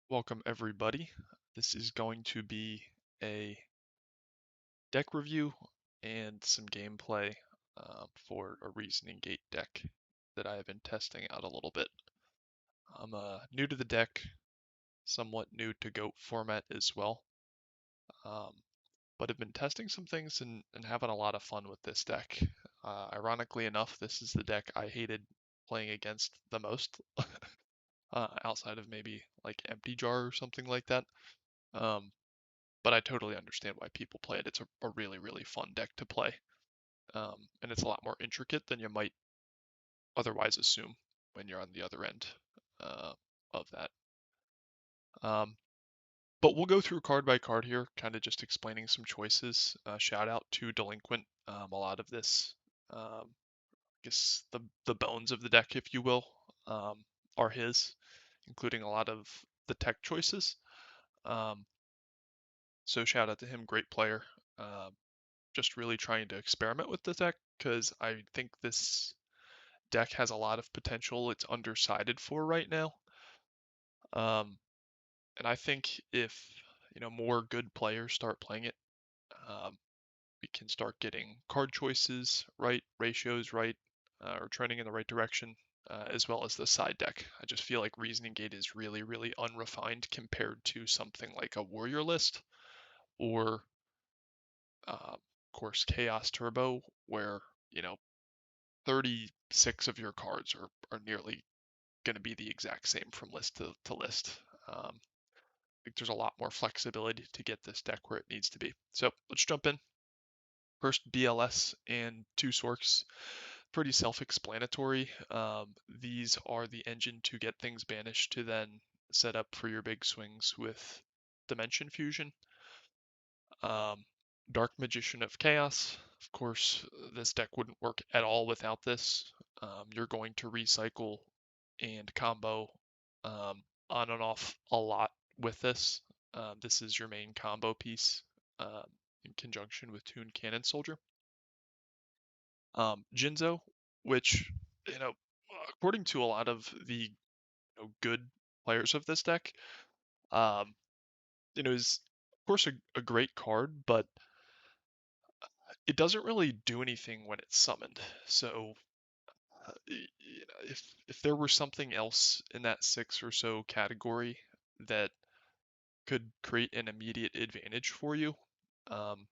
Welcome everybody. This is going to be a deck review and some gameplay for a reasoning gate deck that I have been testing out a little bit. I'm new to the deck, somewhat new to GOAT format as well, um, but have been testing some things and having a lot of fun with this deck. Ironically enough, this is the deck I hated playing against the most, outside of maybe like Empty Jar or something like that. Um, but I totally understand why people play it. It's a really, really fun deck to play. And it's a lot more intricate than you might otherwise assume when you're on the other end uh, of that. Um, but we'll go through card by card here, kind of just explaining some choices. Shout out to Delinquent. A lot of this, I guess the bones of the deck, if you will, um, are his, including a lot of the tech choices. Um, so shout out to him, great player. Uh, just really trying to experiment with the deck because I think this deck has a lot of potential it's undersided for right now. Um, and I think if more good players start playing it, um, we can start getting card choices right, ratios right, or trending in the right direction, as well as the side deck. I just feel like Reasoning Gate is really, really unrefined compared to something like a Warrior list or, of course, Chaos Turbo, where 36 of your cards are nearly going to be the exact same from list to list. I think there's a lot more flexibility to get this deck where it needs to be. So let's jump in. First, BLS and two Sorks. Pretty self-explanatory. These are the engine to get things banished to then set up for your big swings with Dimension Fusion. Um, Dark Magician of Chaos. Of course, this deck wouldn't work at all without this. You're going to recycle and combo on and off a lot with this. This is your main combo piece in conjunction with Toon Cannon Soldier. Jinzo, which, you know, according to a lot of the good players of this deck, um, is of course a great card, but it doesn't really do anything when it's summoned. So, if there were something else in that six or so category that could create an immediate advantage for you, um,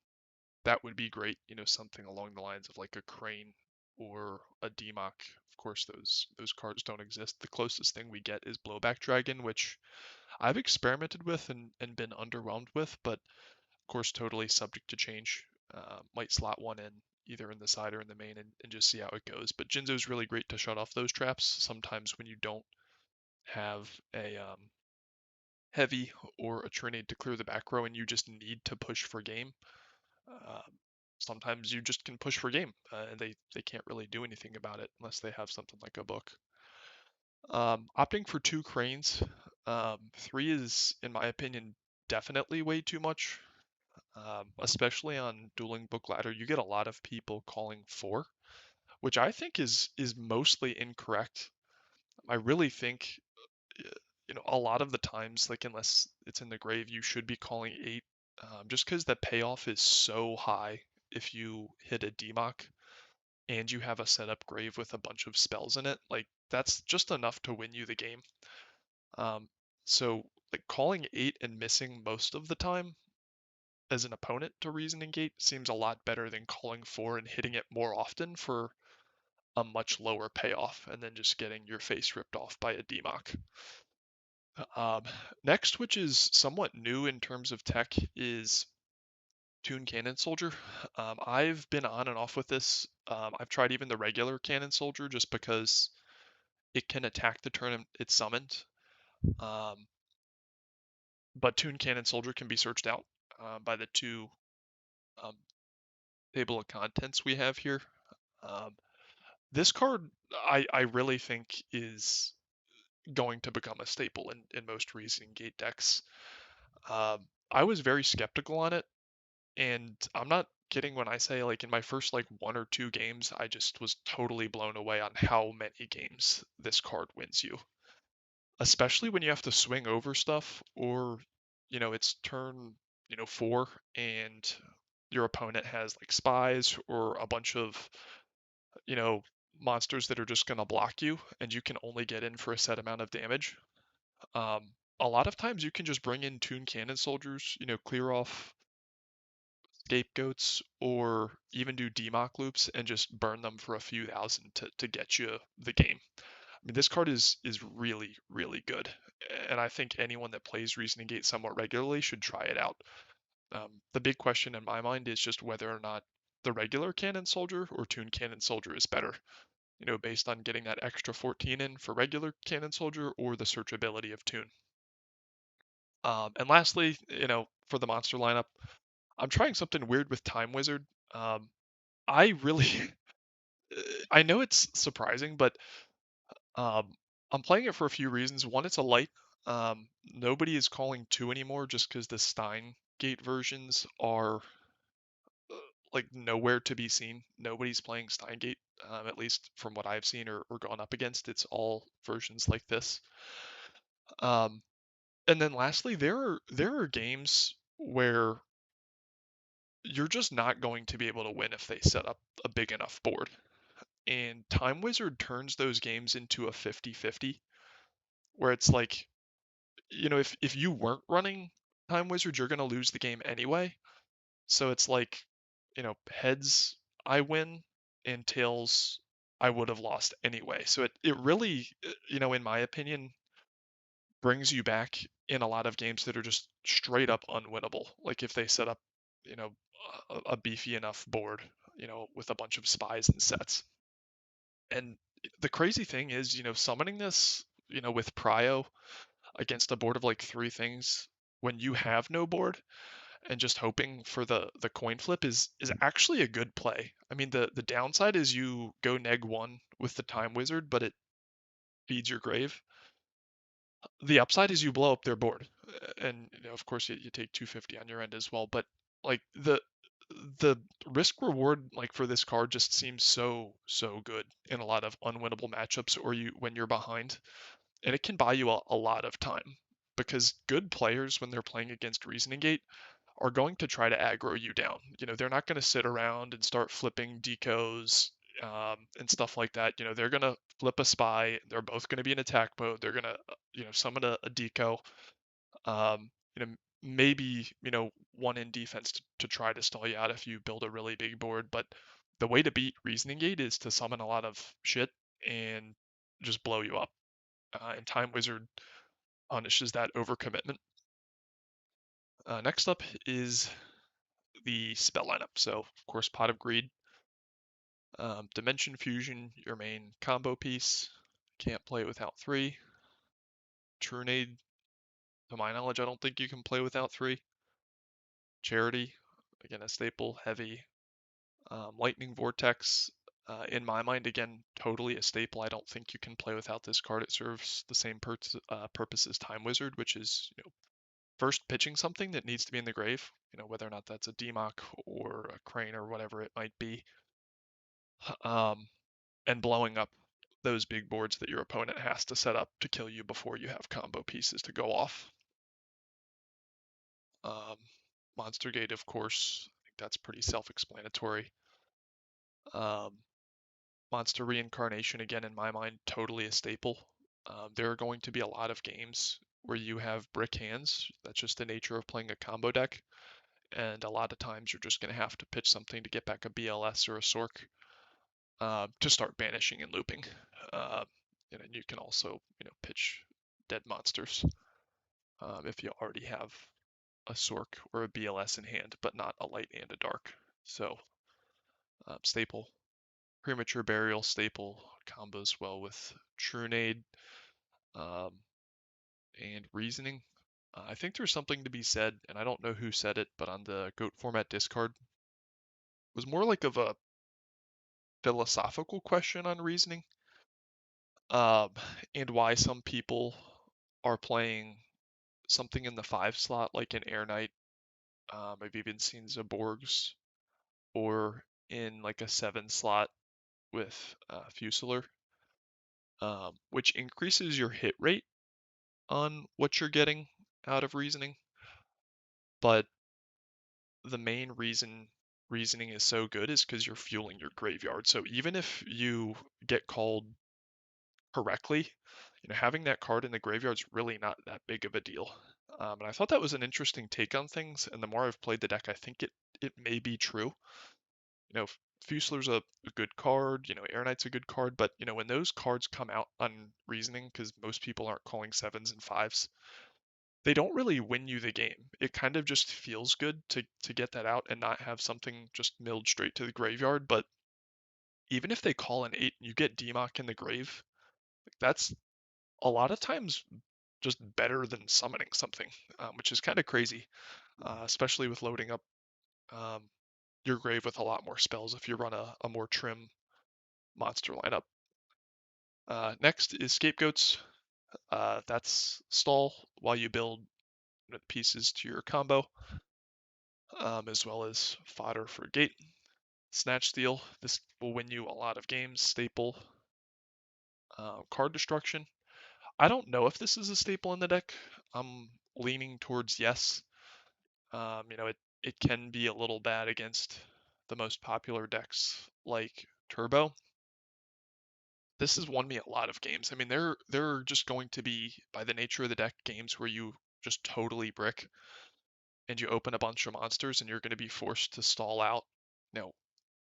that would be great. Something along the lines of like a Crane or a DMOC. Of course, those cards don't exist. The closest thing we get is Blowback Dragon, which I've experimented with and been underwhelmed with, but of course, totally subject to change. Might slot one in either in the side or in the main and just see how it goes. But Jinzo's really great to shut off those traps. Sometimes when you don't have a heavy or a Trinade to clear the back row and you just need to push for game, uh, sometimes you just can push for game. And they can't really do anything about it unless they have something like a book. Opting for two Cranes. Three is, in my opinion, definitely way too much. Especially on Dueling Book Ladder, you get a lot of people calling four, which I think is mostly incorrect. I really think, uh, a lot of the times, like unless it's in the grave, you should be calling eight, just because the payoff is so high if you hit a DMOC and you have a setup grave with a bunch of spells in it. Like that's just enough to win you the game. Um, so like calling eight and missing most of the time as an opponent to Reasoning Gate seems a lot better than calling four and hitting it more often for a much lower payoff and then just getting your face ripped off by a DMOC. Um, Next, which is somewhat new in terms of tech, is Toon Cannon Soldier. I've been on and off with this. I've tried even the regular Cannon Soldier just because it can attack the turn it's summoned. Um, but Toon Cannon Soldier can be searched out by the two um, table of contents we have here. Um, this card, I really think, is going to become a staple in most Reasoning Gate decks. I was very skeptical on it, and I'm not kidding when I say, like, in my first, like, one or two games, I just was totally blown away on how many games this card wins you. especially when you have to swing over stuff or, it's turn, 4 and your opponent has like spies or a bunch of, you know, monsters that are just going to block you and you can only get in for a set amount of damage. Um, a lot of times you can just bring in Toon Cannon Soldiers, clear off scapegoats or even do demock loops and just burn them for a few thousand to get you the game. I mean, this card is really, really good. And I think anyone that plays Reasoning Gate somewhat regularly should try it out. The big question in my mind is just whether or not the regular Cannon Soldier or Toon Cannon Soldier is better, based on getting that extra 14 in for regular Cannon Soldier or the searchability of Toon. And lastly, for the monster lineup, I'm trying something weird with Time Wizard. Um, I really, I know it's surprising, but um, I'm playing it for a few reasons. One, it's a light. Nobody is calling 2 anymore just because the Stein Gate versions are like nowhere to be seen. Nobody's playing Steingate, at least from what I've seen or gone up against. It's all versions like this. Um, and then lastly, there are games where you're just not going to be able to win if they set up a big enough board. And Time Wizard turns those games into a 50-50, where it's like, if you weren't running Time Wizard, you're going to lose the game anyway. So it's like, heads I win and tails I would have lost anyway. So it really, in my opinion, brings you back in a lot of games that are just straight up unwinnable. Like if they set up, you know, a beefy enough board, with a bunch of spies and sets. And the crazy thing is, summoning this, with Prio against a board of like 3 things when you have no board and just hoping for the coin flip is actually a good play. I mean, the downside is you go neg 1 with the Time Wizard, but it feeds your grave. The upside is you blow up their board, and of course you take 250 on your end as well. But like the risk reward like for this card just seems so good in a lot of unwinnable matchups or you when you're behind, and it can buy you a lot of time because good players when they're playing against Reasoning Gate are going to try to aggro you down. They're not going to sit around and start flipping decos and stuff like that. They're going to flip a spy. They're both going to be in attack mode. They're going to, summon a deco. Um, maybe, one in defense to try to stall you out if you build a really big board. But the way to beat Reasoning Gate is to summon a lot of shit and just blow you up. And Time Wizard punishes that overcommitment. Next up is the spell lineup. So, of course, Pot of Greed, Dimension Fusion, your main combo piece. Can't play it without 3. Trunade, to my knowledge, I don't think you can play without 3. Charity, again, a staple, heavy. Lightning Vortex, in my mind, again, totally a staple. I don't think you can play without this card. It serves the same purpose as Time Wizard, which is, first pitching something that needs to be in the grave, whether or not that's a Demock or a Crane or whatever it might be. Um, and blowing up those big boards that your opponent has to set up to kill you before you have combo pieces to go off. Um, Monster Gate, of course, I think that's pretty self-explanatory. Um, Monster Reincarnation, again, in my mind, totally a staple. There are going to be a lot of games where you have brick hands. That's just the nature of playing a combo deck. And a lot of times you're just going to have to pitch something to get back a BLS or a Sork to start banishing and looping. Uh, and then you can also, pitch dead monsters if you already have a Sork or a BLS in hand, but not a light and a dark. So staple, premature burial staple combos well with Trunade um, and reasoning. I think there's something to be said, and I don't know who said it, but on the Goat format discard was more like of a philosophical question on reasoning, um, and why some people are playing something in the 5 slot like an Air Knight. I've even seen Zaborgs, or in like a 7 slot with Fusilier, which increases your hit rate on what you're getting out of reasoning, but the main reasoning is so good is because you're fueling your graveyard. So even if you get called correctly, having that card in the graveyard is really not that big of a deal. And I thought that was an interesting take on things. And the more I've played the deck, I think it may be true. Fusler's a good card. Air Knight's a good card. But when those cards come out on reasoning, because most people aren't calling sevens and fives, they don't really win you the game. It kind of just feels good to get that out and not have something just milled straight to the graveyard. But even if they call an 8 and you get Demock in the grave, that's a lot of times just better than summoning something, which is kind of crazy, especially with loading up um, your grave with a lot more spells if you run a more trim monster lineup. Next is Scapegoats. That's stall while you build pieces to your combo, as well as fodder for gate. Snatch Steal. This will win you a lot of games. Staple. Card Destruction. I don't know if this is a staple in the deck. I'm leaning towards yes. It can be a little bad against the most popular decks like Turbo. This has won me a lot of games. I mean, there are just going to be, by the nature of the deck, games where you just totally brick and you open a bunch of monsters and you're going to be forced to stall out, you know,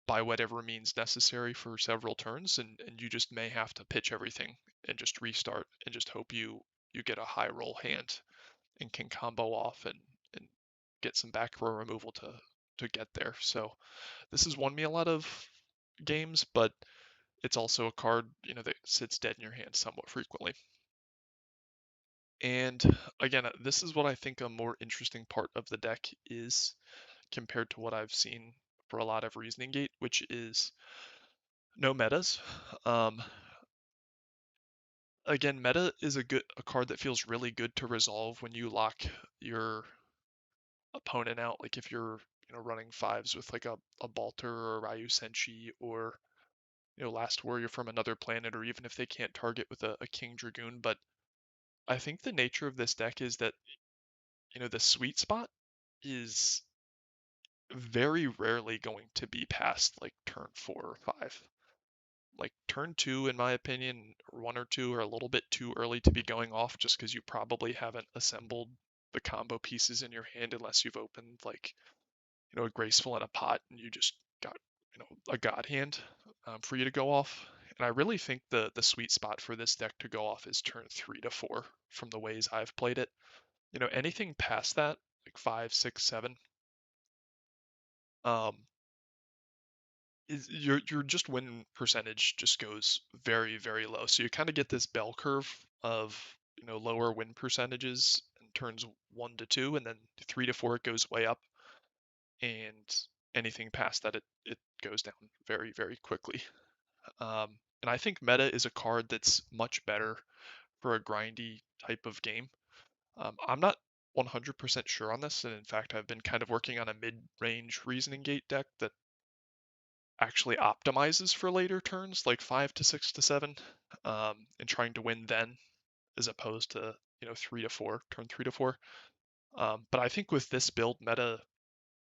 by whatever means necessary for several turns, and you just may have to pitch everything and just restart and just hope you get a high roll hand and can combo off and get some back row removal to get there. So this has won me a lot of games, but it's also a card, that sits dead in your hand somewhat frequently. And again, this is what I think a more interesting part of the deck is compared to what I've seen for a lot of Reasoning Gate, which is no metas. Um, Again, meta is a card that feels really good to resolve when you lock your opponent out. Like if you're running fives with like a Balter or a Ryu Senshi or Last Warrior from another planet, or even if they can't target with a King Dragoon. But I think the nature of this deck is that the sweet spot is very rarely going to be past like turn 4 or 5. Like turn 2, in my opinion, or 1 or 2 are a little bit too early to be going off just because you probably haven't assembled the combo pieces in your hand unless you've opened like a graceful and a pot and you just got a god hand for you to go off. And I really think the sweet spot for this deck to go off is turn 3 to 4 from the ways I've played it. Anything past that, like 5, 6, 7, um, is your just win percentage just goes very, very low. So you kind of get this bell curve of lower win percentages in turns 1 to 2, and then 3 to 4 it goes way up, and anything past that it goes down very, very quickly. And I think meta is a card that's much better for a grindy type of game. I'm not 100% sure on this, and in fact, I've been kind of working on a mid-range Reasoning Gate deck that actually optimizes for later turns, like 5 to 6 to 7, and trying to win then, as opposed to 3 to 4, turn 3 to 4. But I think with this build, meta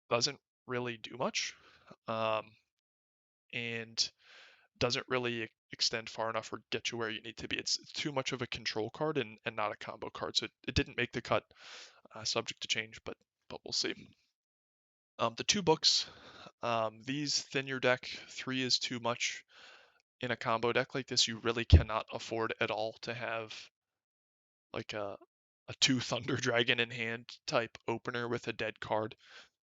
doesn't really do much, um, and doesn't really extend far enough or get you where you need to be. It's too much of a control card and not a combo card, so it didn't make the cut. Subject to change, but we'll see. The 2 books, these thin your deck. 3 is too much in a combo deck like this. You really cannot afford at all to have like a 2 Thunder Dragon in hand type opener with a dead card.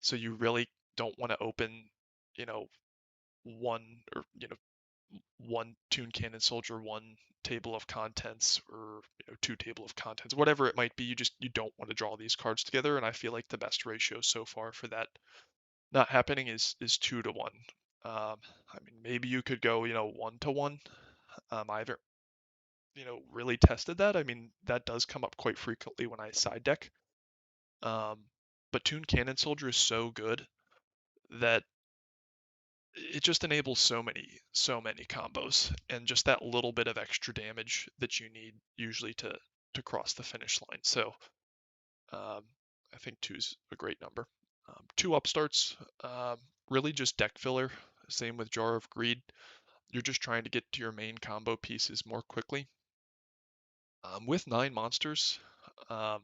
So you really don't want to open, you know, one or one Toon Cannon Soldier, one table of contents, or 2 table of contents, whatever it might be. You don't want to draw these cards together, and I feel like the best ratio so far for that not happening is 2 to 1. I mean, maybe you could go 1 to 1. I haven't really tested that. I mean, that does come up quite frequently when I side deck. Um, but Toon Cannon Soldier is so good that it just enables so many combos, and just that little bit of extra damage that you need usually to to cross the finish line. So I think two's a great number. Two upstarts, really just deck filler. Same with Jar of Greed. You're just trying to get to your main combo pieces more quickly. With 9 monsters, um,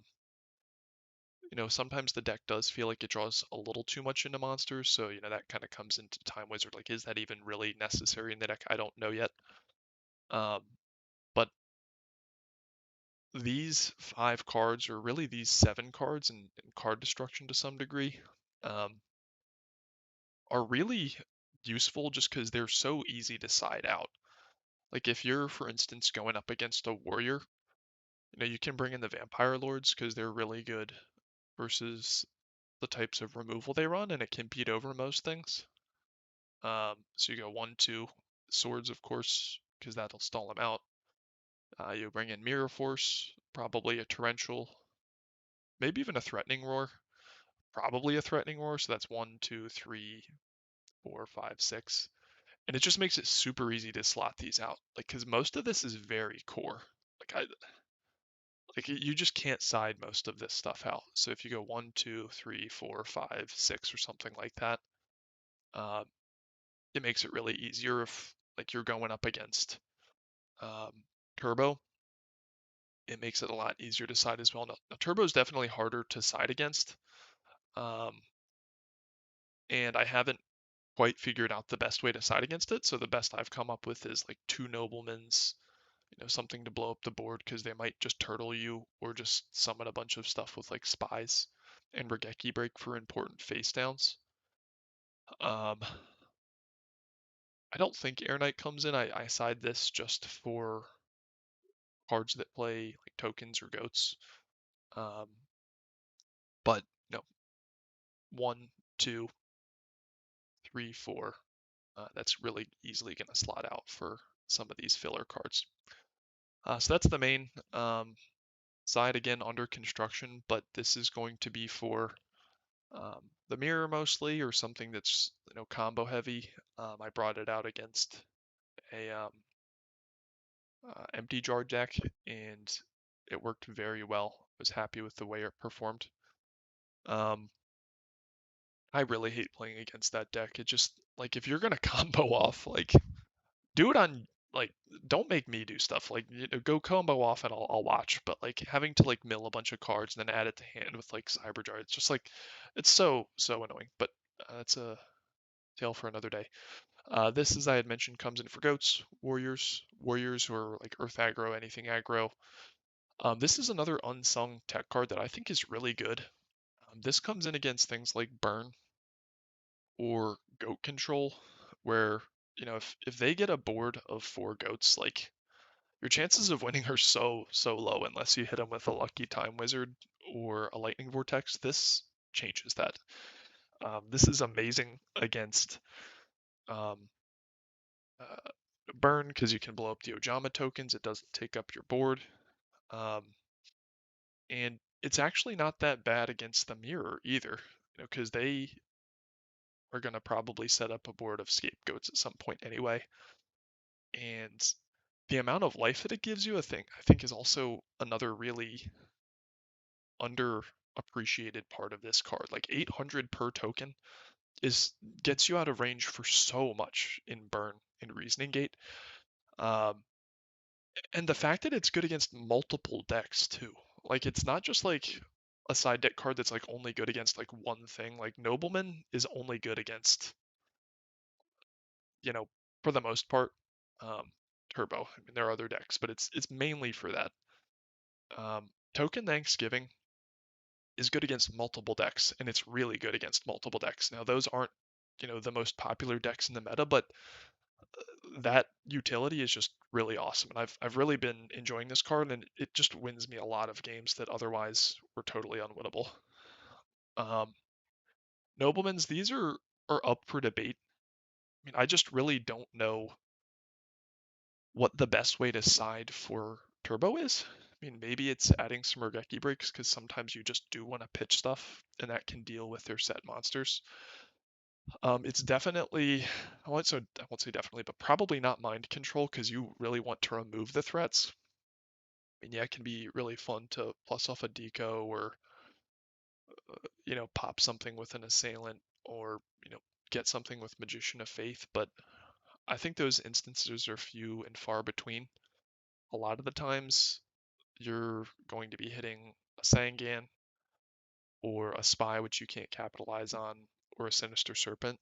sometimes the deck does feel like it draws a little too much into monsters, so that kind of comes into Time Wizard. Like, is that even really necessary in the deck? I don't know yet. But these 5 cards, or really these 7 cards, and card destruction to some degree, um, are really useful just because they're so easy to side out. Like, if you're, for instance, going up against a warrior, you can bring in the Vampire Lords because they're really good versus the types of removal they run, and it can beat over most things. So you go 1, 2 swords, of course, because that'll stall them out. You bring in Mirror Force, probably a Torrential, maybe even a Threatening Roar. Probably a Threatening Roar, so that's 1, 2, 3, 4, 5, 6. And it just makes it super easy to slot these out. Like, because most of this is very core. Like you just can't side most of this stuff out. So if you go 1, 2, 3, 4, 5, 6 or something like that, uh, it makes it really easier if like you're going up against um, Turbo. It makes it a lot easier to side as well. Now Turbo is definitely harder to side against, um, and I haven't quite figured out the best way to side against it. So the best I've come up with is like 2 Noblemans, something to blow up the board because they might just turtle you or just summon a bunch of stuff with like spies and Regeki break for important face downs. Um, I don't think Air Knight comes in. I side this just for cards that play like tokens or goats. Um, but no, 1, 2, 3, 4. That's really easily going to slot out for some of these filler cards. So that's the main side, again under construction, but this is going to be for the mirror mostly, or something that's combo heavy. I brought it out against a empty jar deck, and it worked very well. I was happy with the way it performed. Um, I really hate playing against that deck. It just, like, if you're gonna combo off, like, do it on, like, don't make me do stuff. Like, go combo off and I'll watch. But like having to like mill a bunch of cards and then add it to hand with like Cyberjar, it's just like it's so annoying. But that's a tale for another day. This, as I had mentioned, comes in for goats, warriors who are like earth aggro, anything aggro. This is another unsung tech card that I think is really good. This comes in against things like burn or goat control, where if they get a board of 4 goats, like your chances of winning are so low unless you hit them with a lucky time wizard or a lightning vortex. This changes that. This is amazing against um, uh, burn because you can blow up the Ojama tokens. It doesn't take up your board. Um, and it's actually not that bad against the mirror either, because they are going to probably set up a board of scapegoats at some point anyway. And the amount of life that it gives you, I think is also another really underappreciated part of this card. Like 800 per token gets you out of range for so much in burn and reasoning gate. Um, and the fact that it's good against multiple decks too. Like, it's not just like a side deck card that's like only good against like one thing. Like Nobleman is only good against, you know, for the most part, um, Turbo. I mean, there are other decks, but it's mainly for that. Token Thanksgiving is good against multiple decks, and it's really good against multiple decks. Now, those aren't, the most popular decks in the meta, but that utility is just really awesome. And I've really been enjoying this card, and it just wins me a lot of games that otherwise were totally unwinnable. Um, Noblemans, these are up for debate. I mean, I just really don't know what the best way to side for Turbo is. I mean, maybe it's adding some Regeki breaks because sometimes you just do want to pitch stuff, and that can deal with their set monsters. It's definitely, I won't say definitely, but probably not mind control because you really want to remove the threats. mean, yeah, it can be really fun to plus off a deco or, pop something with an assailant or, get something with Magician of Faith, but I think those instances are few and far between. A lot of the times you're going to be hitting a Sangan or a Spy, which you can't capitalize on, or a Sinister Serpent.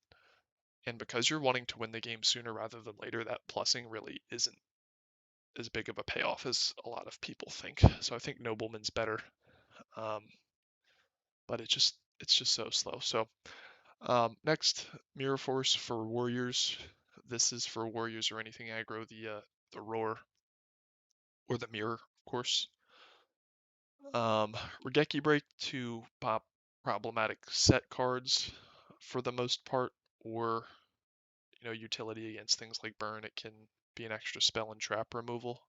And because you're wanting to win the game sooner rather than later, that plussing really isn't as big of a payoff as a lot of people think. So I think Nobleman's better, um, but it's just so slow. So next, Mirror Force for Warriors. This is for Warriors or anything aggro, the Roar or the Mirror, of course. Regeki Break to pop problematic set cards for the most part, or utility against things like burn. It can be an extra spell and trap removal.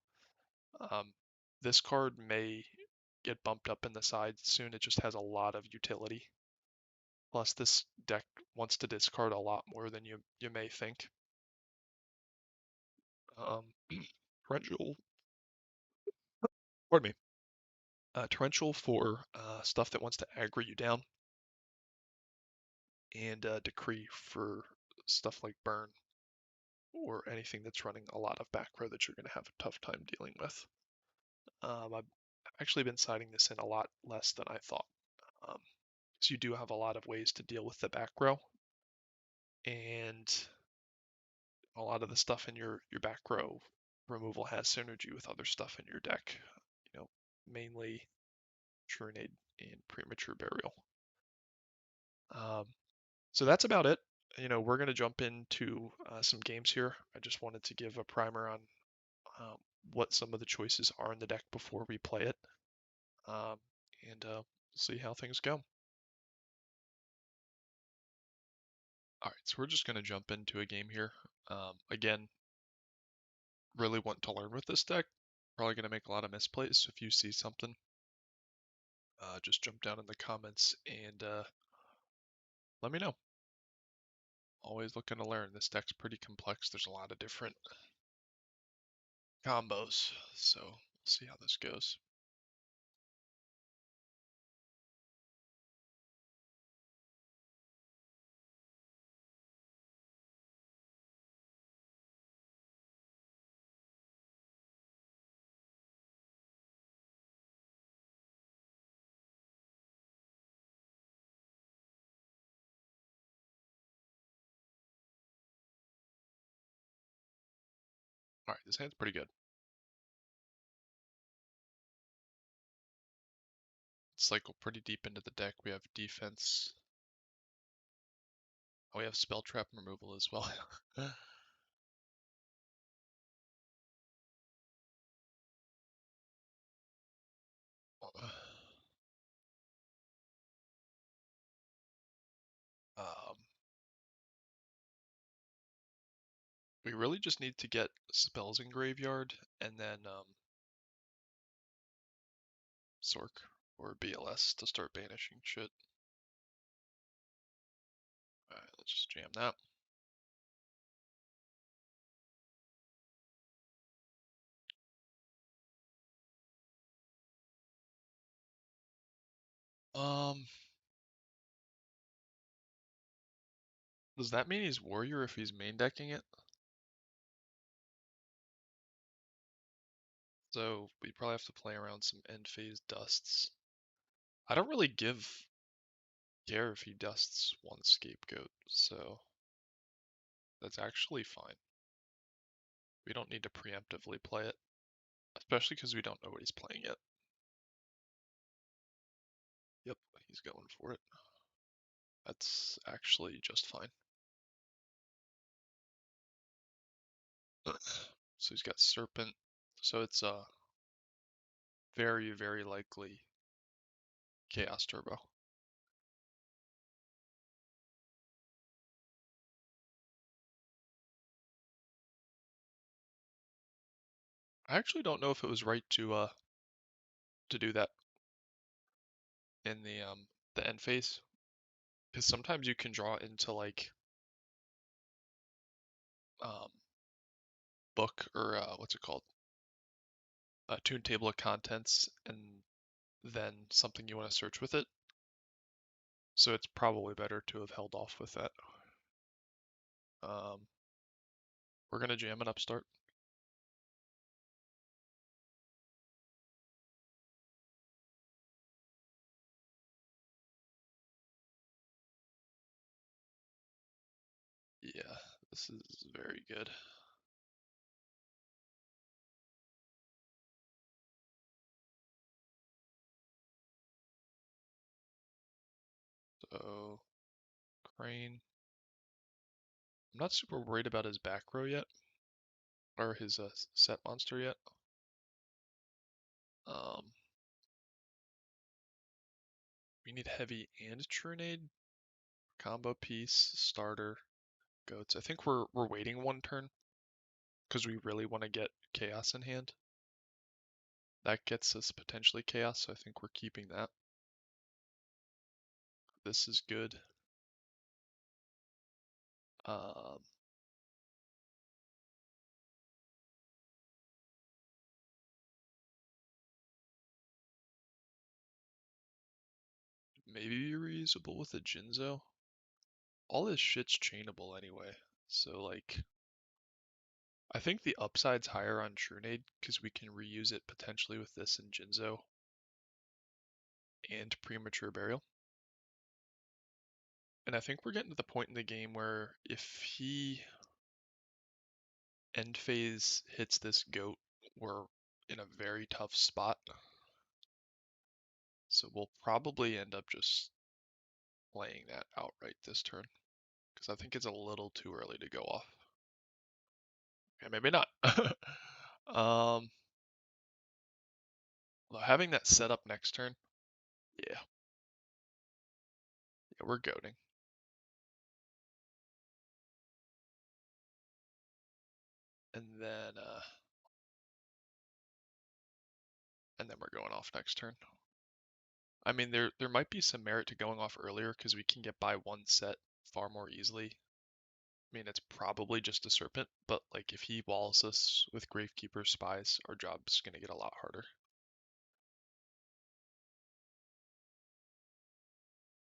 Um, this card may get bumped up in the side soon. It just has a lot of utility. Plus, this deck wants to discard a lot more than you may think. Um, Torrential, pardon me. Torrential for stuff that wants to aggro you down, and Decree for stuff like burn or anything that's running a lot of back row that you're going to have a tough time dealing with. I've actually been siding this in a lot less than I thought, because you do have a lot of ways to deal with the back row, and a lot of the stuff in your back row removal has synergy with other stuff in your deck. Mainly Churnade and Premature Burial. Um, so that's about it. We're going to jump into some games here. I just wanted to give a primer on um, what some of the choices are in the deck before we play it, um, and see how things go. All right, so we're just going to jump into a game here. Again, really want to learn with this deck. Probably going to make a lot of misplays. So if you see something, just jump down in the comments and let me know. Always looking to learn. This deck's pretty complex. There's a lot of different combos, so we'll see how this goes. All right, this hand's pretty good. Cycle pretty deep into the deck. We have defense. Oh, we have spell trap removal as well. um, we really just need to get spells in graveyard and then Sork or BLS to start banishing shit. Alright, let's just jam that. Um, does that mean he's warrior if he's main decking it? So we probably have to play around some end phase dusts. I don't really care if he dusts one scapegoat, so that's actually fine. We don't need to preemptively play it, especially because we don't know what he's playing yet. Yep, he's going for it. That's actually just fine. So he's got Serpent, so it's very, very likely Chaos Turbo. I actually don't know if it was right to do that in the end phase, because sometimes you can draw into like um book or what's it called? a tune table of contents and then something you want to search with it. So it's probably better to have held off with that. Um, we're gonna jam an upstart. Yeah, this is very good. So, Crane. I'm not super worried about his back row yet, or his set monster yet. Um, we need heavy and Trunade, combo piece, starter, goats. I think we're waiting one turn because we really want to get chaos in hand. That gets us potentially chaos, so I think we're keeping that. This is good. Um, maybe reusable with a Jinzo. All this shit's chainable anyway, so like, I think the upside's higher on Trunade because we can reuse it potentially with this and Jinzo and Premature Burial. And I think we're getting to the point in the game where if he end phase hits this goat, we're in a very tough spot. So we'll probably end up just playing that outright this turn because I think it's a little too early to go off. Yeah, maybe not. um, well, having that set up next turn, yeah, yeah, we're goading. And then we're going off next turn. I mean, there might be some merit to going off earlier because we can get by one set far more easily. I mean, it's probably just a serpent, but like if he walls us with Gravekeeper spies, our job's gonna get a lot harder.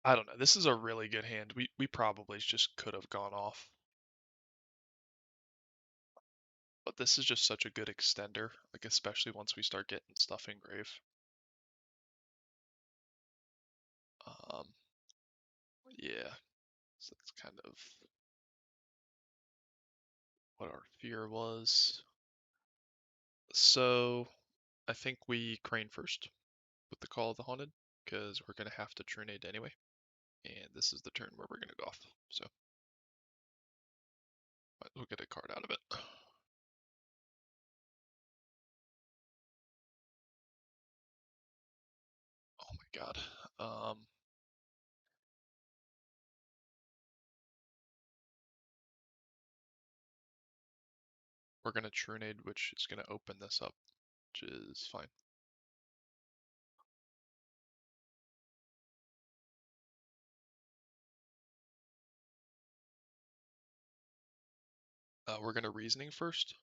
I don't know. This is a really good hand. We probably just could have gone off. But this is just such a good extender, like especially once we start getting stuff in grave. Um, yeah, so that's kind of what our fear was. So I think we crane first with the Call of the Haunted, because we're gonna have to Trunade anyway. And this is the turn where we're gonna go off. So might as well get a card out of it. Oh my god. We're gonna Trunade, which is gonna open this up, which is fine. We're gonna Reasoning first,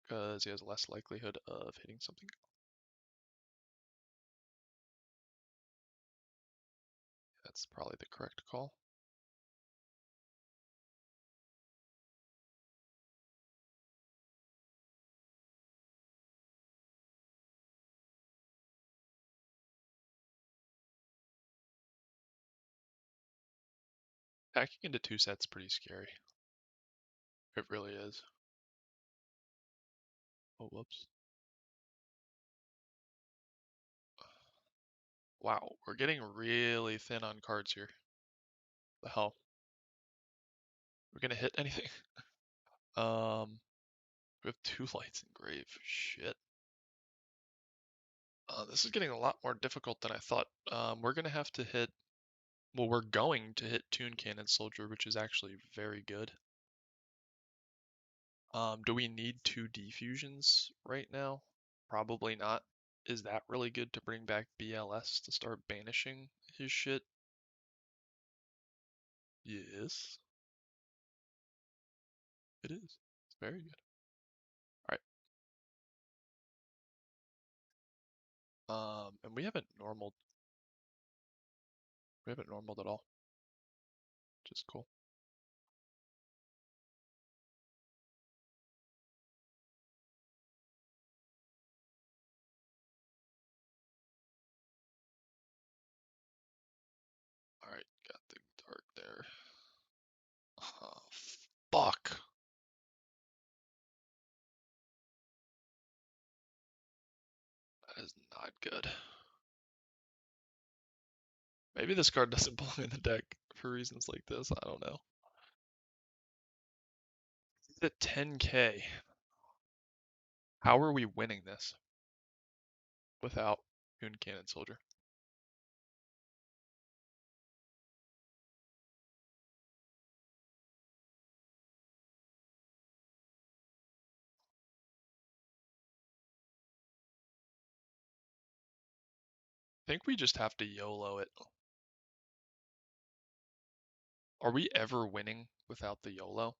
because he has less likelihood of hitting something. That's probably the correct call. Hacking into two sets pretty scary. It really is. Oh, whoops. Wow, we're getting really thin on cards here. The hell? We're gonna hit anything? We have two lights in grave. Shit. This is getting a lot more difficult than I thought. We're gonna have to hit. Well, we're going to hit Toon Cannon Soldier, which is actually very good. Do we need two defusions right now? Probably not. Is that really good to bring back BLS to start banishing his shit? Yes, it is. It's very good. All right. And we haven't normaled at all, which is cool. All right, got the dark there. Oh, fuck. That is not good. Maybe this card doesn't belong in the deck for reasons like this. I don't know. It's at 10k. How are we winning this without Goon Cannon Soldier? I think we just have to YOLO it. Are we ever winning without the YOLO?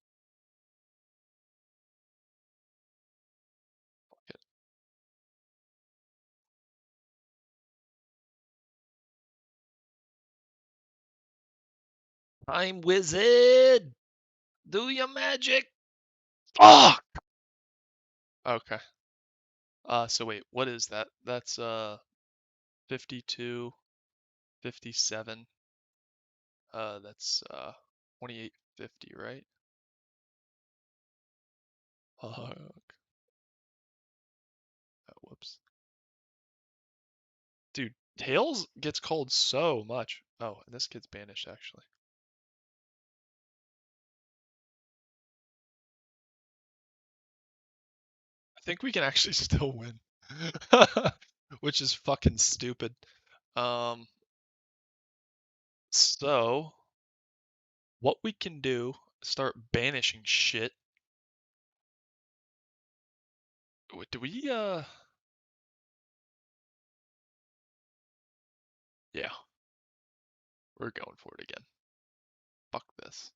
Fuck it. Time Wizard! Do your magic! Fuck! Okay. So wait, what is that? That's 52, 57. That's 2850, right? Fuck. Whoops. Dude, Tails gets called so much. Oh, and this kid's banished actually. I think we can actually still win. Which is fucking stupid. Um, so what we can do, start banishing shit. Do we yeah, we're going for it again. Fuck this.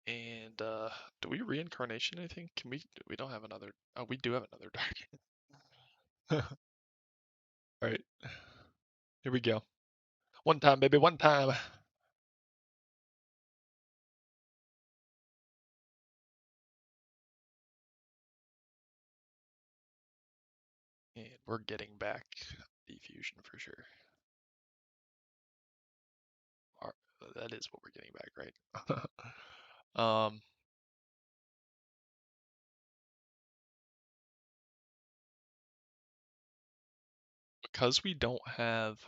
And do we reincarnation anything? Can we don't have another oh we do have another dark. Alright. Here we go. One time, baby, one time. And we're getting back diffusion for sure. That is what we're getting back, right? Because we don't have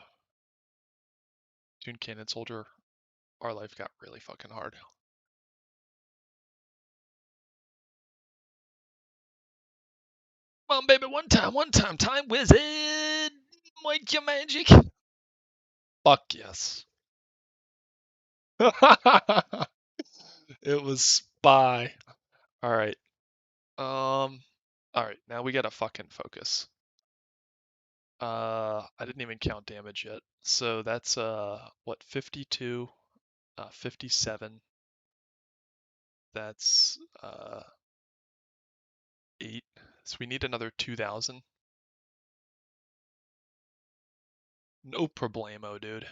Toon Cannon Soldier, our life got really fucking hard. Come on, baby, one time wizard! Make your magic! Fuck yes. It was spy. Alright. Alright, now we gotta fucking focus. I didn't even count damage yet. So that's, what, 52, 57. That's, 8. So we need another 2,000. No problemo, dude.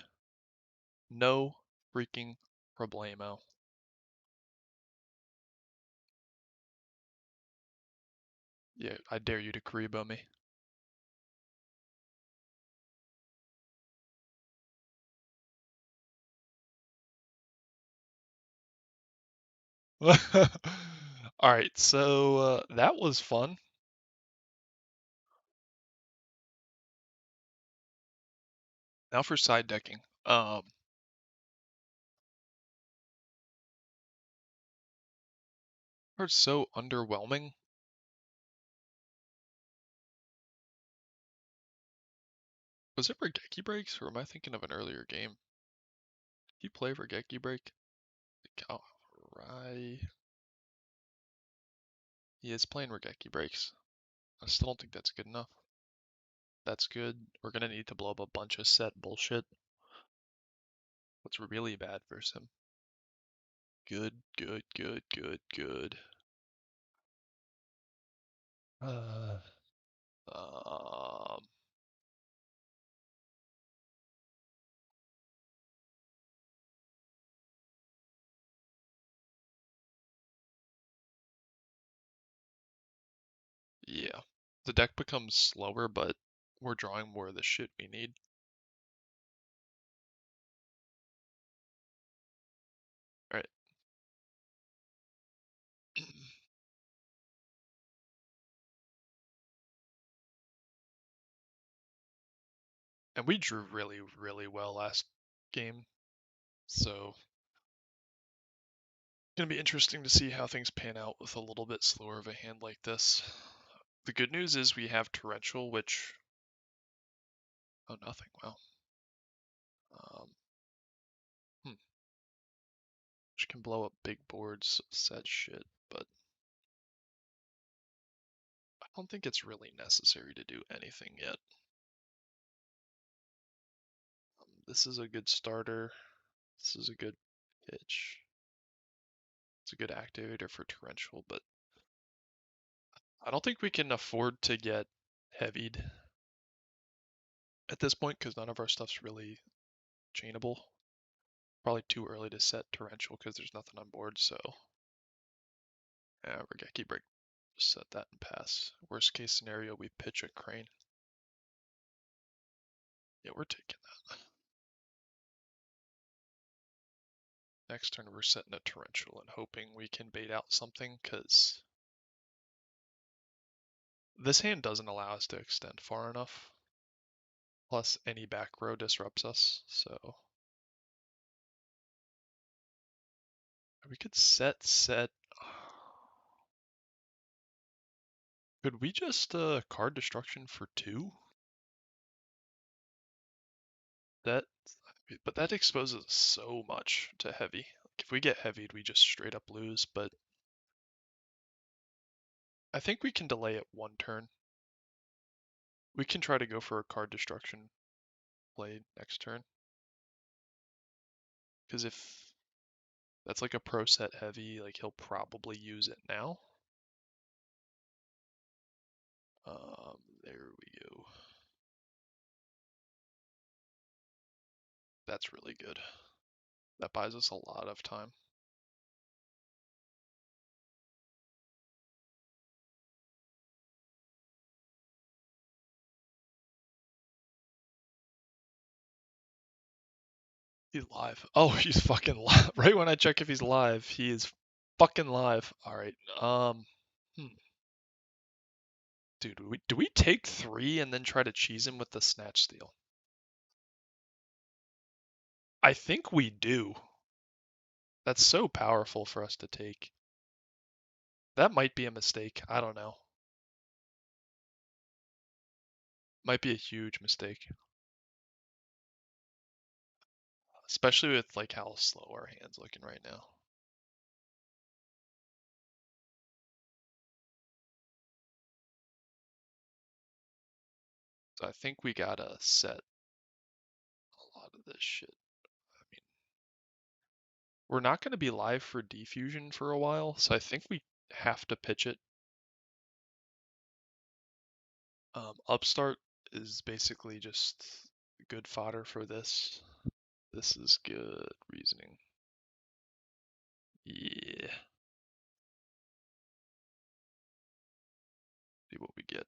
No freaking problemo. Yeah, I dare you to Karibo me. Alright, so that was fun. Now for side decking. It's so underwhelming. Was it Regeki Breaks, or am I thinking of an earlier game? Did you play Regeki Break? Oh, right. He is playing Regeki Breaks. I still don't think that's good enough. That's good. We're gonna need to blow up a bunch of set bullshit. What's really bad versus him? Good, good, good, good, good. Uh, um, yeah. The deck becomes slower, but we're drawing more of the shit we need. Right. And we drew really, really well last game, so it's gonna be interesting to see how things pan out with a little bit slower of a hand like this. The good news is we have torrential, which oh nothing. Wow. Um, hmm. Which can blow up big boards, sad shit, but I don't think it's really necessary to do anything yet. This is a good starter. This is a good pitch. It's a good activator for torrential, but I don't think we can afford to get heavied at this point because none of our stuff's really chainable. Probably too early to set torrential because there's nothing on board, so yeah, we're gonna keep break. Just set that and pass. Worst case scenario, we pitch a crane. Yeah, we're taking that. Next turn, we're setting a torrential and hoping we can bait out something because this hand doesn't allow us to extend far enough. Plus, any back row disrupts us, so we could set. Could we just card destruction for 2? That, but that exposes us so much to heavy. Like if we get heavied, we just straight up lose. But I think we can delay it 1 turn. We can try to go for a card destruction play next turn. Because if that's like a pro set heavy, like he'll probably use it now. There we go. That's really good. That buys us a lot of time. He's live. Oh, he's fucking live. Right when I check if he's live, he is fucking live. All right. Hmm. Dude, do we take 3 and then try to cheese him with the snatch steal? I think we do. That's so powerful for us to take. That might be a mistake. I don't know. Might be a huge mistake. Especially with like how slow our hand's looking right now. So I think we gotta set a lot of this shit. I mean, we're not gonna be live for defusion for a while, so I think we have to pitch it. Upstart is basically just good fodder for this. This is good reasoning. Yeah. See what we get.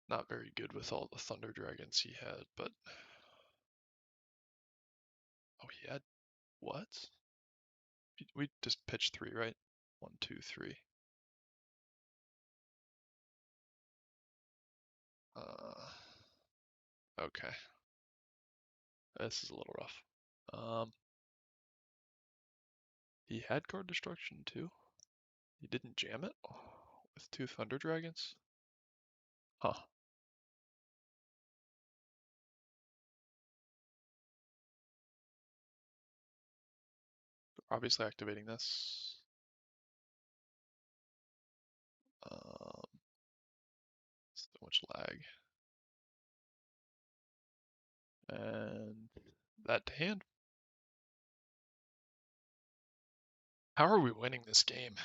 Not very good with all the Thunder Dragons he had, but oh, he had what? We just pitched 3, right? 1, 2, 3. Okay. This is a little rough. He had card destruction too. He didn't jam it with 2 Thunder Dragons. Huh. Obviously activating this. So much lag. And that to hand. How are we winning this game? I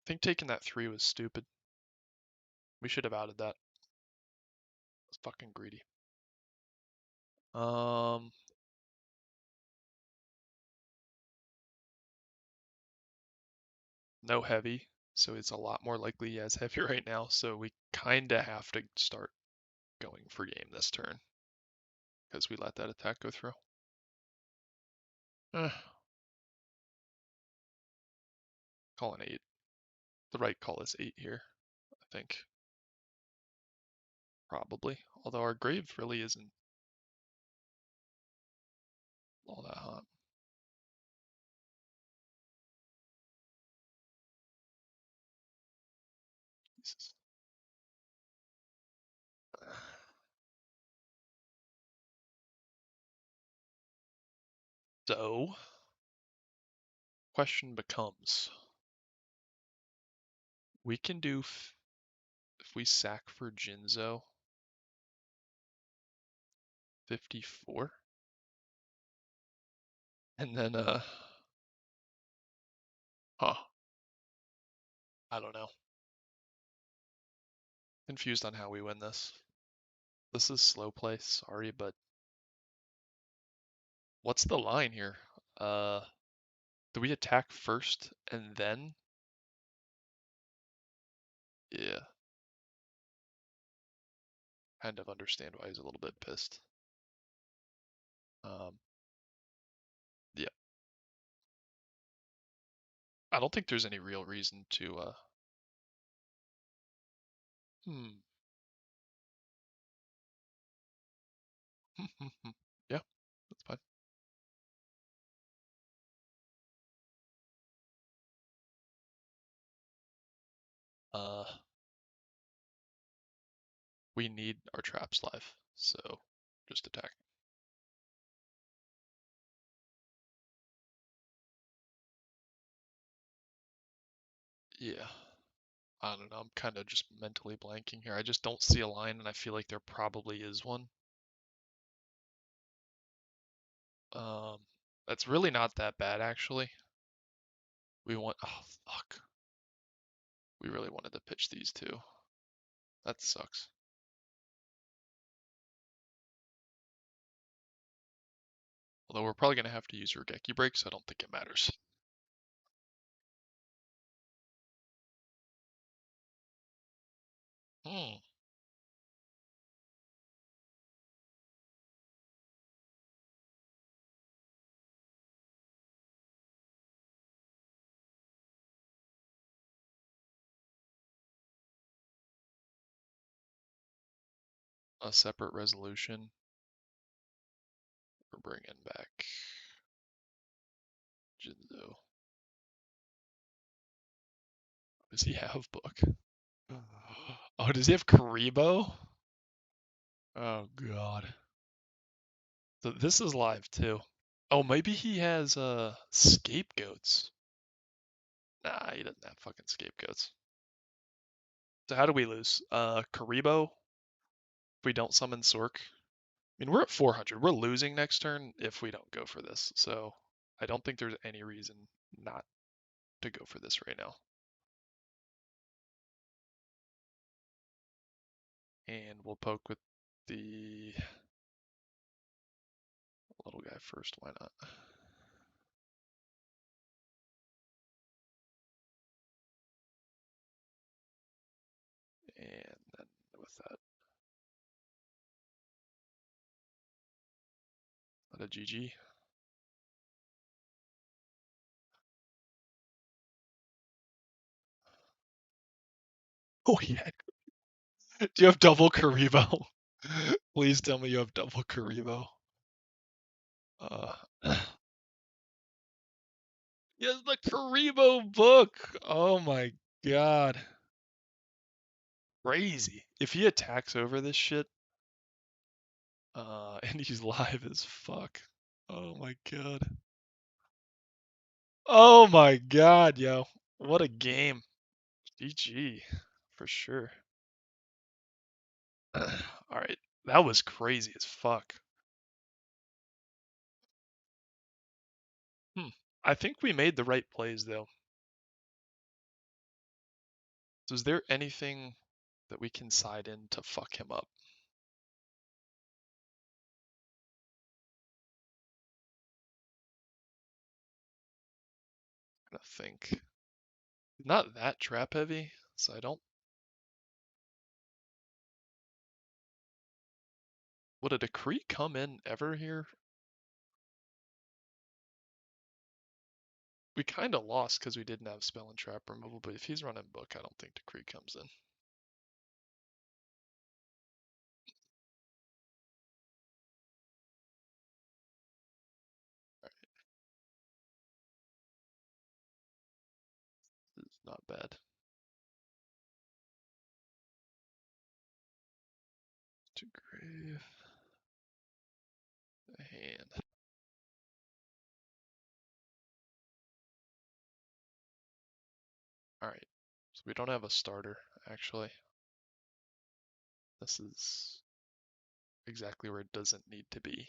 think taking that 3 was stupid. We should have outed that. It's fucking greedy. No heavy, so it's a lot more likely he has heavy right now, so we kinda have to start going for game this turn. Because we let that attack go through. Call an 8. The right call is 8 here, I think. Probably. Although our grave really isn't all that hot. Jesus. So, question becomes, we can do, if we sack for Jinzo, 54. And then, I don't know. Confused on how we win this. This is slow play, sorry, but what's the line here? Do we attack first and then? Yeah. Kind of understand why he's a little bit pissed. Yeah. I don't think there's any real reason to, Yeah, that's fine. Uh, we need our traps live, so just attack. Yeah. I don't know, I'm kind of just mentally blanking here. I just don't see a line, and I feel like there probably is one. That's really not that bad, actually. Oh, fuck. We really wanted to pitch these two. That sucks. Although we're probably going to have to use Regeki break, so I don't think it matters. Hmm. A separate resolution. We're bringing back Jinzo. Does he have book? Oh, does he have Karibo? Oh god. So this is live too. Oh, maybe he has scapegoats. Nah, he doesn't have fucking scapegoats. So how do we lose? Karibo? If we don't summon Sork? I mean, we're at 400. We're losing next turn if we don't go for this. So I don't think there's any reason not to go for this right now. And we'll poke with the little guy first. Why not? And then with that, let a GG. Oh yeah. Do you have double Karibo? Please tell me you have double Karibo. He has the Karibo book. Oh my god. Crazy. If he attacks over this shit, and he's live as fuck. Oh my god. Oh my god, yo. What a game. GG. For sure. Alright. That was crazy as fuck. I think we made the right plays though. So is there anything that we can side in to fuck him up? I think. Not that trap heavy, so I don't. Would a decree come in ever here? We kind of lost because we didn't have spell and trap removal, but if he's running book, I don't think decree comes in. This is not bad. To grave. A hand. Alright. So we don't have a starter, actually. This is exactly where it doesn't need to be.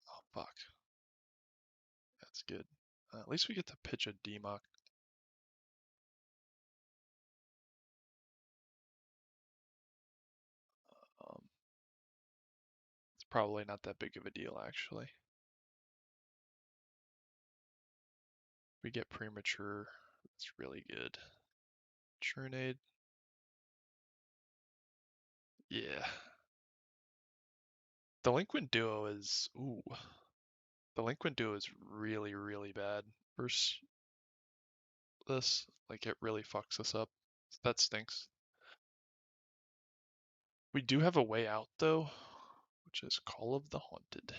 Oh, fuck. That's good. At least we get to pitch a DMOC. It's probably not that big of a deal, actually. We get premature. It's really good. Churnade. Yeah. Delinquent Duo is... Ooh. Delinquent Duo is really, really bad versus this. Like, it really fucks us up. That stinks. We do have a way out, though, which is Call of the Haunted.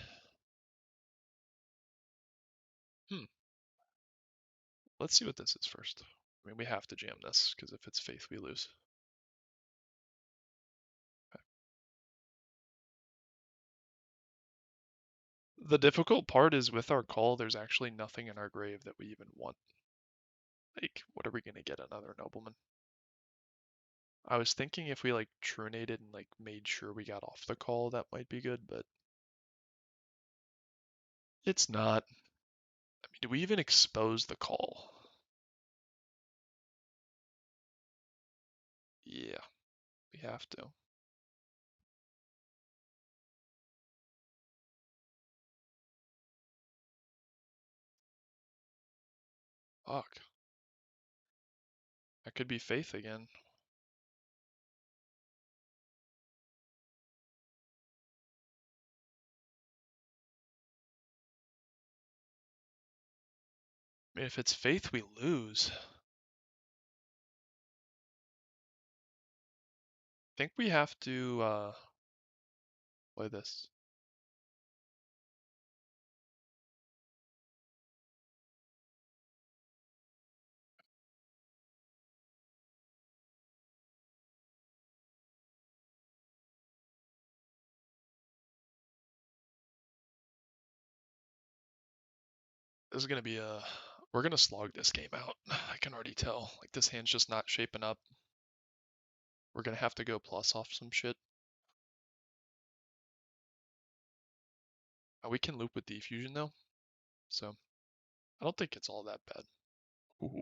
Let's see what this is first. I mean, we have to jam this, because if it's Faith, we lose. Okay. The difficult part is with our call, there's actually nothing in our grave that we even want. Like, what are we gonna get? Another nobleman? I was thinking if we like trunated and like made sure we got off the call, that might be good, but it's not. I mean, do we even expose the call? Yeah, we have to. Fuck. That could be Faith again. I mean, if it's Faith, we lose. I think we have to play this. This is gonna be a. We're gonna slog this game out. I can already tell. Like this hand's just not shaping up. We're gonna have to go plus off some shit. We can loop with defusion though, so I don't think it's all that bad. Ooh,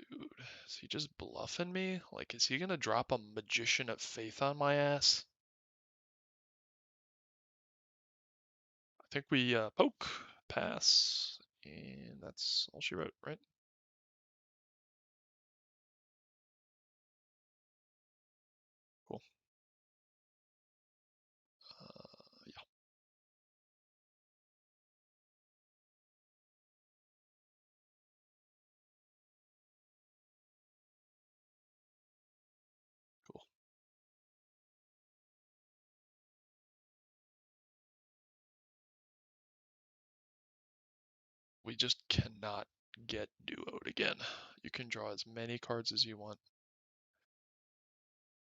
dude, is he just bluffing me? Like, is he gonna drop a Magician of Faith on my ass? I think we poke, pass, and that's all she wrote, right? Cool. Yeah, cool. We just cannot get duoed again. You can draw as many cards as you want.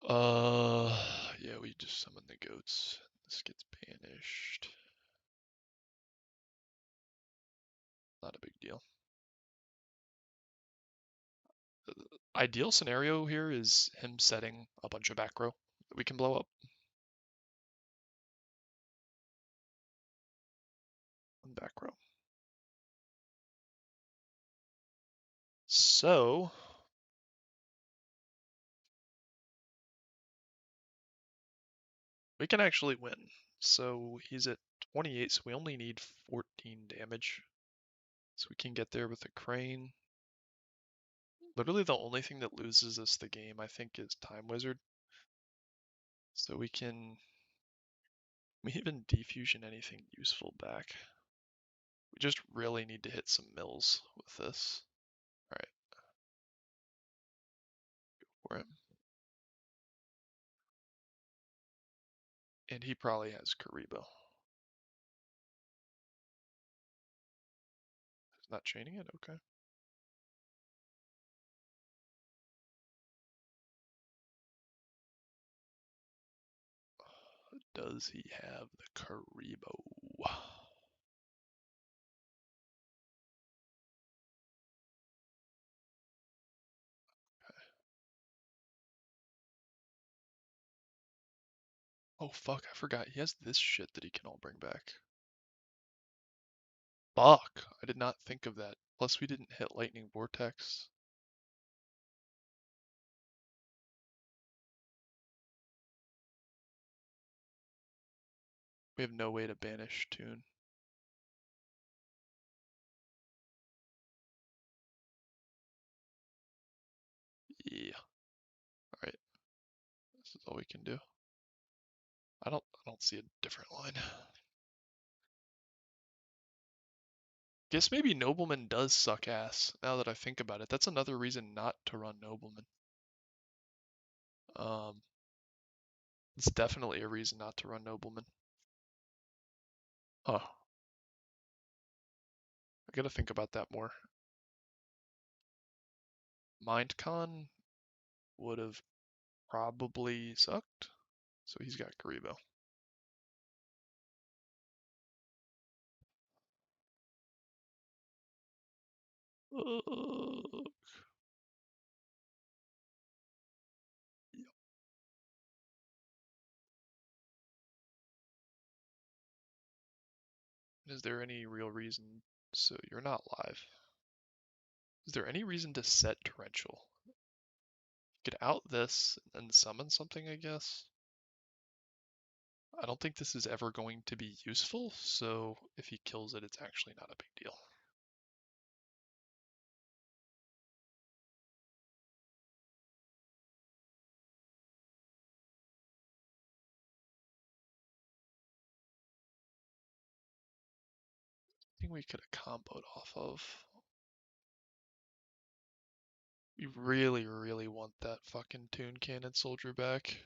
Yeah, we just summon the goats. This gets banished. deal. Ideal scenario here is him setting a bunch of back row that we can blow up. One back row. So we can actually win. So he's at 28, so we only need 14 damage. So we can get there with a crane. Literally the only thing that loses us the game, I think, is Time Wizard. So we even defusion anything useful back. We just really need to hit some mills with this. Alright, for him. And he probably has Karibo. He's not chaining it? Okay. Does he have the Karibo? Oh fuck, I forgot. He has this shit that he can all bring back. Fuck, I did not think of that. Plus we didn't hit Lightning Vortex. We have no way to banish Toon. Yeah. Alright. This is all we can do. I don't see a different line. Guess maybe Nobleman does suck ass, now that I think about it. That's another reason not to run Nobleman. It's definitely a reason not to run Nobleman. Huh. I gotta think about that more. Mindcon would have probably sucked, so he's got Karibo. Is there any real reason? So you're not live. Is there any reason to set Torrential? Get out this and summon something, I guess. I don't think this is ever going to be useful, so if he kills it, it's actually not a big deal. I think we could have comboed off of. We really, really want that fucking Toon Cannon Soldier back.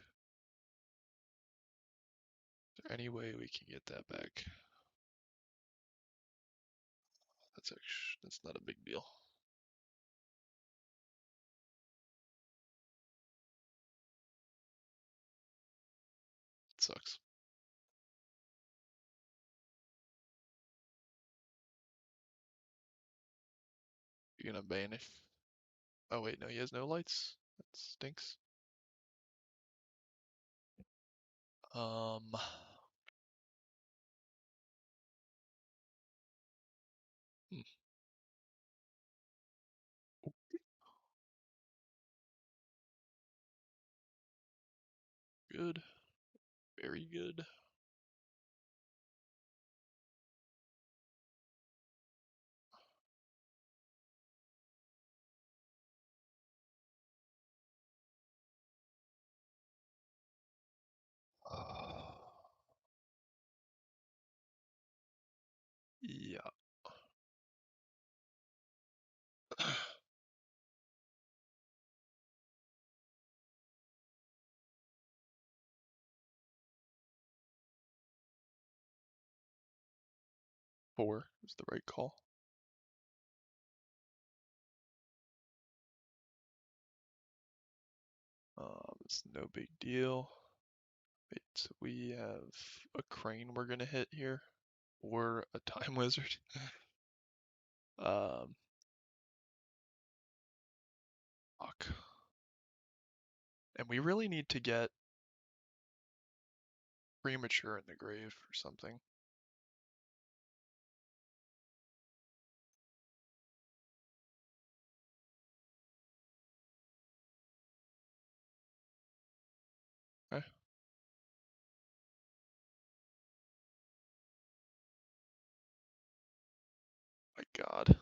Is there any way we can get that back? That's not a big deal. It sucks. You're gonna banish. Oh wait, no, he has no lights. That stinks. Um, hmm, good, very good. Yeah. 4 is the right call. It's no big deal. Wait, so we have a crane we're gonna hit here, or a time wizard. Um, fuck. And we really need to get premature in the grave or something. Okay. My God.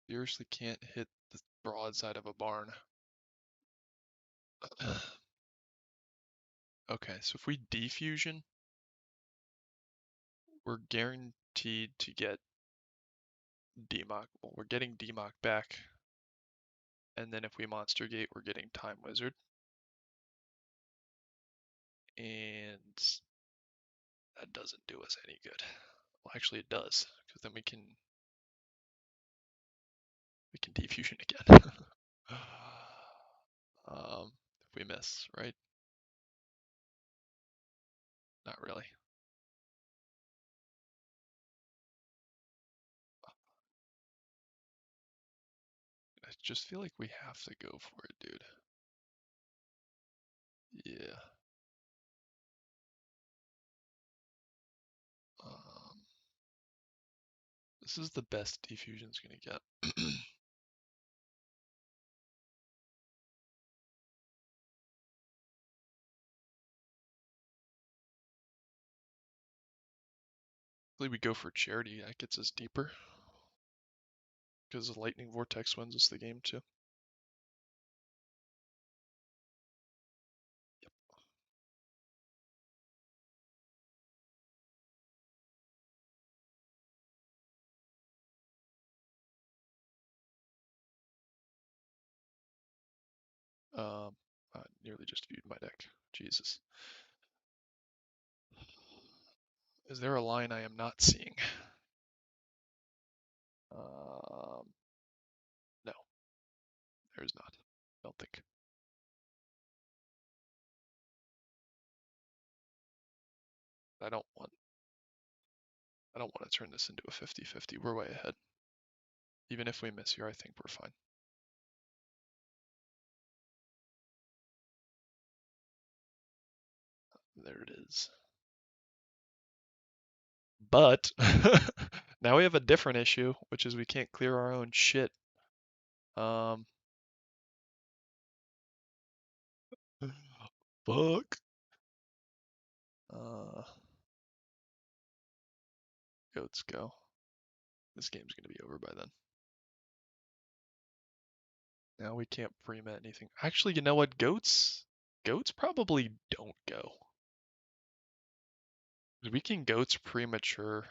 Seriously can't hit the broadside of a barn. Okay, so if we defusion, we're guaranteed to get demock. Well, we're getting demock back. And then if we monster gate, we're getting time wizard. And that doesn't do us any good. Well, actually it does, because then we can defusion again. If we miss, right? Not really. I just feel like we have to go for it, dude. Yeah. Um, this is the best defusion's gonna get. Hopefully we go for charity. That gets us deeper. Because the lightning vortex wins us the game too. I nearly just viewed my deck. Jesus. Is there a line I am not seeing? Um, no, there's not. I don't think. I don't want. I don't want to turn this into a 50-50. We're way ahead. Even if we miss here, I think we're fine. There it is. But now we have a different issue, which is we can't clear our own shit. Fuck. Uh, Goats go. This game's gonna be over by then. Now we can't pre-met anything. Actually, you know what? Goats probably don't go. We can goats premature.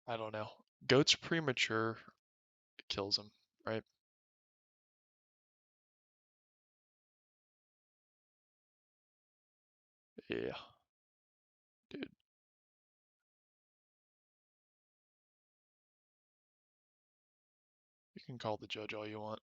I don't know. Goats premature kills him, right? Yeah, dude. You can call the judge all you want.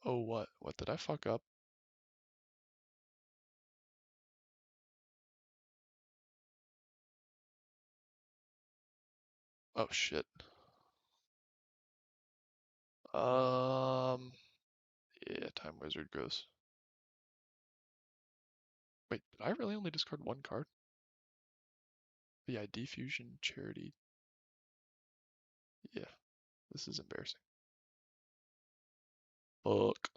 Oh, what? What did I fuck up? Oh shit. Um, yeah, Time Wizard goes. Wait, did I really only discard one card? Yeah, Defusion, Charity. Yeah, this is embarrassing. Fuck.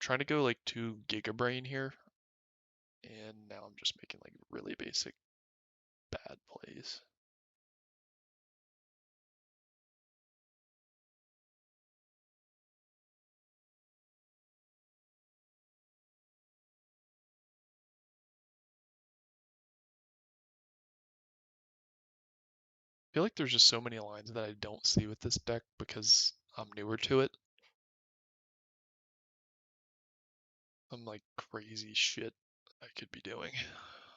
Trying to go like 2 gigabrain here, and now I'm just making like really basic bad plays. I feel like there's just so many lines that I don't see with this deck because I'm newer to it. Some like crazy shit I could be doing.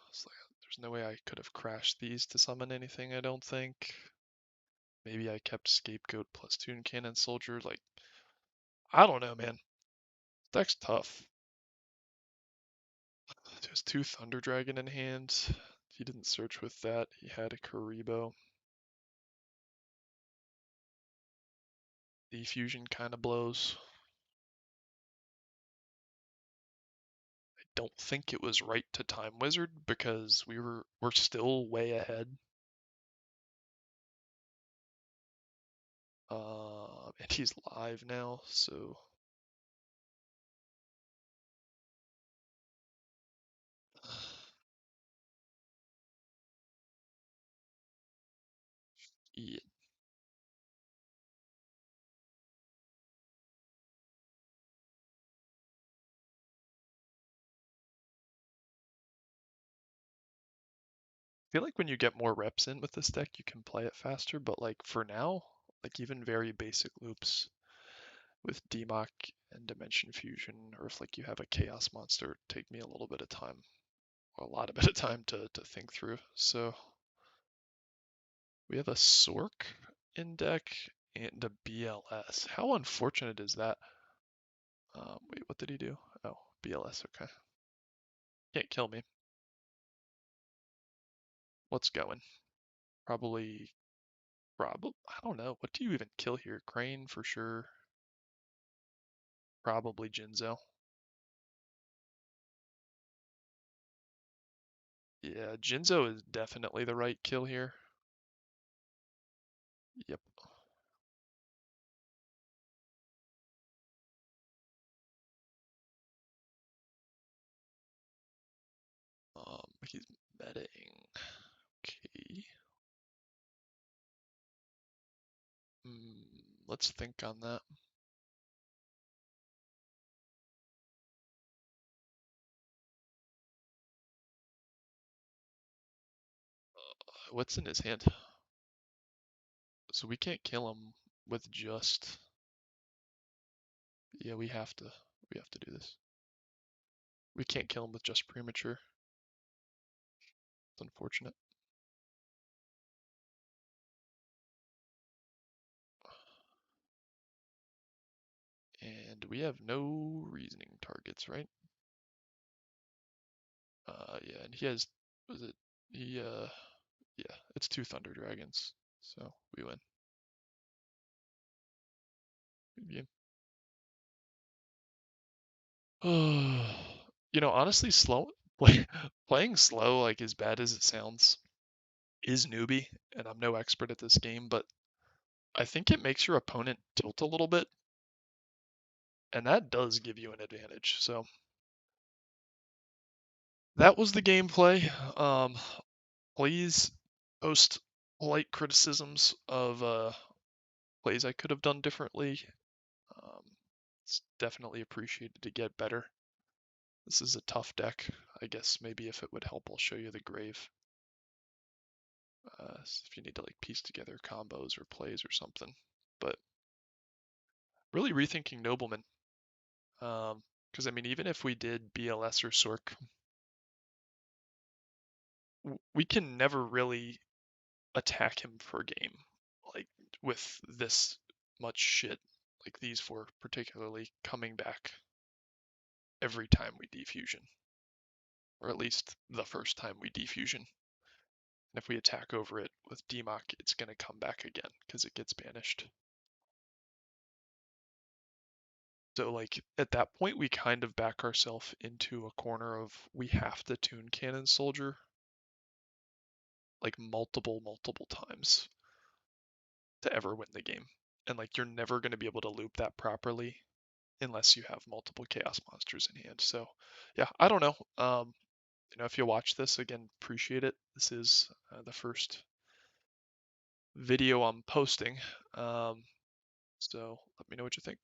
It's like There's no way I could have crashed these to summon anything, I don't think. Maybe I kept Scapegoat plus Toon Cannon Soldier. Like, I don't know, man. Deck's tough. He has 2 Thunder Dragon in hand. He didn't search with that. He had a Karibo. The fusion kind of blows. I don't think it was right to Time Wizard because we're still way ahead. And he's live now, so yeah. I feel like when you get more reps in with this deck, you can play it faster, but like for now, like even very basic loops with Democ and Dimension Fusion, or if like you have a Chaos Monster, take me a little bit of time, or a lot of bit of time to think through. So we have a Sork in deck and a BLS. How unfortunate is that? Wait, what did he do? Oh, BLS, okay. Can't kill me. What's going? Probably, I don't know. What do you even kill here? Crane for sure. Probably Jinzo. Yeah, Jinzo is definitely the right kill here. Yep. He's metaing. Okay. Let's think on that. What's in his hand? So we can't kill him with just. Yeah, we have to. We have to do this. We can't kill him with just premature. It's unfortunate. And we have no reasoning targets, right? Yeah, and he has. Was it? He Yeah, it's 2 Thunder Dragons, so we win. Good game. Honestly, playing slow, like as bad as it sounds, is newbie, and I'm no expert at this game, but I think it makes your opponent tilt a little bit, and that does give you an advantage. So that was the gameplay. Please post polite criticisms of plays I could have done differently. Um, it's definitely appreciated to get better. This is a tough deck. I guess maybe if it would help, I'll show you the grave. If you need to like piece together combos or plays or something. But really rethinking Nobleman. Because I mean, even if we did BLS or Sork, we can never really attack him per game. Like with this much shit, like these four particularly coming back every time we defusion. Or at least the first time we defusion. And if we attack over it with Democ, it's going to come back again because it gets banished. So like at that point, we kind of back ourselves into a corner of we have to Toon Cannon Soldier like multiple times to ever win the game. And like you're never going to be able to loop that properly unless you have multiple Chaos Monsters in hand. So yeah, I don't know. If you watch this again, appreciate it. This is the first video I'm posting. So let me know what you think.